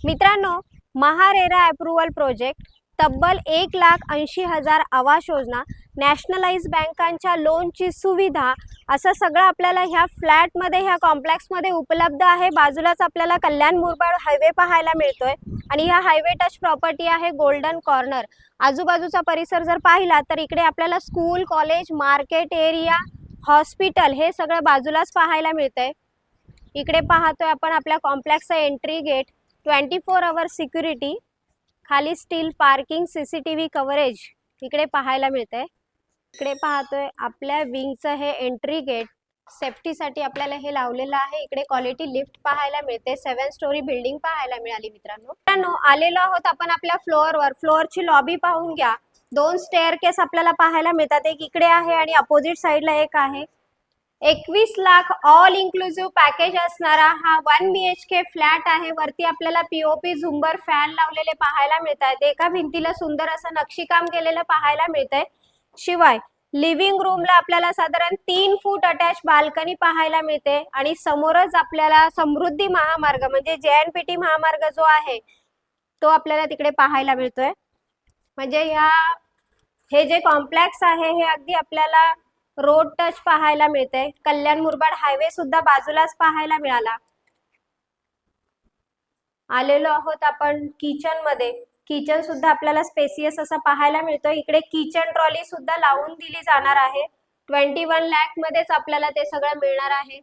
मित्रांनो, MahaRERA approval project, तब्बल 1,80,000 Awas Yojana, nationalise बँकांच्या लोनची सुविधा, असं सगळं आपल्याला ह्या फ्लॅटमध्ये ह्या कॉम्प्लेक्समध्ये उपलब्ध आहे। बाजूलाच आपल्याला कल्याण मुरबाड हायवे पाहायला मिळतोय आणि ह्या हायवे टच प्रॉपर्टी आहे गोल्डन कॉर्नर। आजूबाजूचा परिसर जर पाहिला तर इकडे आपल्याला school, college, market area, hospital हे सगळं बाजूलाच पाहायला मिळतंय। इकडे पाहतोय आपण आपल्या कॉम्प्लेक्सचा एंट्री गेट, 24 आवर सिक्युरिटी, खाली स्टील पार्किंग, सीसीटीव्ही कव्हरेज इकडे पाहायला मिळतंय। इकडे पाहतोय आपल्या विंगचं हे एंट्री गेट, सेफ्टीसाठी आपल्याला हे लावलेलं आहे। इकडे क्वालिटी लिफ्ट पाहायला मिळते, 7 स्टोरी बिल्डिंग पाहायला मिळाली। मित्रांनो, आलेलो आहोत आपण आपल्या फ्लोअरवर। फ्लोअरची लॉबी पाहून घ्या। 2 स्टेअरकेस आपल्याला पाहायला मिळतात, एक इकडे आहे आणि अपोजिट साइडला एक आहे। 21 लाख ऑल इन्क्लुसिव्ह पॅकेज असणारा हा 1 BHK फ्लॅट आहे। वरती आपल्याला पीओपी झुंबर फॅन लावलेले पाहायला मिळतात। एका भिंतीला सुंदर असं नक्षीकाम केलेलं पाहायला मिळतंय। शिवाय लिव्हिंग रूमला आपल्याला साधारण 3 फूट अटॅच बाल्कनी पाहायला मिळते आणि समोरच आपल्याला समृद्धी महामार्ग म्हणजे JNPT महामार्ग जो आहे तो आपल्याला तिकडे पाहायला मिळतोय। म्हणजे हे जे कॉम्प्लेक्स आहे हे अगदी आपल्याला रोड टच पाहायला मिळते। कल्याण मुरबाड हायवे सुद्धा बाजूलाच पाहायला मिळाला। आलेलो आहोत आपण किचन मध्ये। किचन सुद्धा आपल्याला स्पेसियस असं पाहायला मिळतो। इकडे किचन ट्रॉली सुद्धा लावून दिली जाणार आहे। 21 लाख मध्येच आपल्याला ते सगळं मिळणार आहे।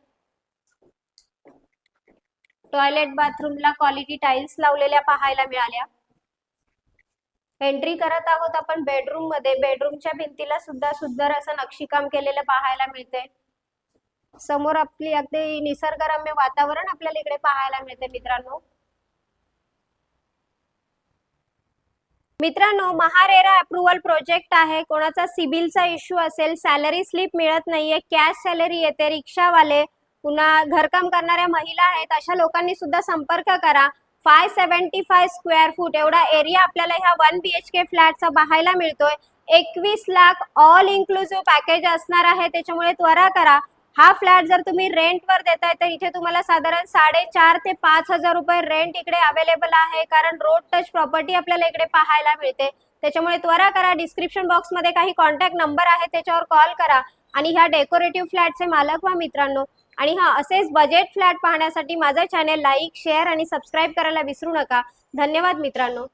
टॉयलेट बाथरूमला क्वालिटी टाइल्स लावलेल्या पाहायला मिळाल्या। एंट्री करत आहोत आपण बेडरूम मध्ये। बेडरूमच्या भिंतीला सुद्धा सुंदर असं नक्षीकाम केलेलं पाहायला मिळते। समोर आपली अगदी निसर्गरम्य वातावरण आपल्याला इकडे पाहायला मिळते। मित्रांनो, महारेरा अप्रूव्हल प्रोजेक्ट आहे। कोणाचा सिबिलचा इश्यू असेल, सॅलरी स्लिप मिळत नाहीये, कॅश सॅलरी येते, रिक्षावाले, पुन्हा घरकाम करणाऱ्या महिला आहेत, अशा लोकांनी सुद्धा संपर्क करा। 575 स्क्वेअर फूट एवढा एरिया आपल्याला ह्या 1 BHK फ्लॅटचा पाहायला मिळतोय। 21 लाख ऑल इन्क्लुसिव्ह पॅकेज असणार आहे, त्याच्यामुळे त्वरा करा। हा फ्लॅट जर तुम्ही रेंटवर देताय तर इथे तुम्हाला साधारण 4,500 ते 5,000 रुपये रेंट इकडे अवेलेबल आहे, कारण रोड टच प्रॉपर्टी आपल्याला इकडे पाहायला मिळते। त्याच्यामुळे त्वरा करा। डिस्क्रिप्शन बॉक्स मध्ये काही कॉन्टॅक्ट नंबर आहे, त्याच्यावर कॉल करा आणि ह्या डेकोरेटिव्ह फ्लॅटचे मालक व्हा मित्रांनो। आणि असेच बजेट फ्लॅट पाहण्यासाठी माझा चॅनल लाईक, शेअर आणि सबस्क्राईब करायला विसरू नका। धन्यवाद मित्रांनो।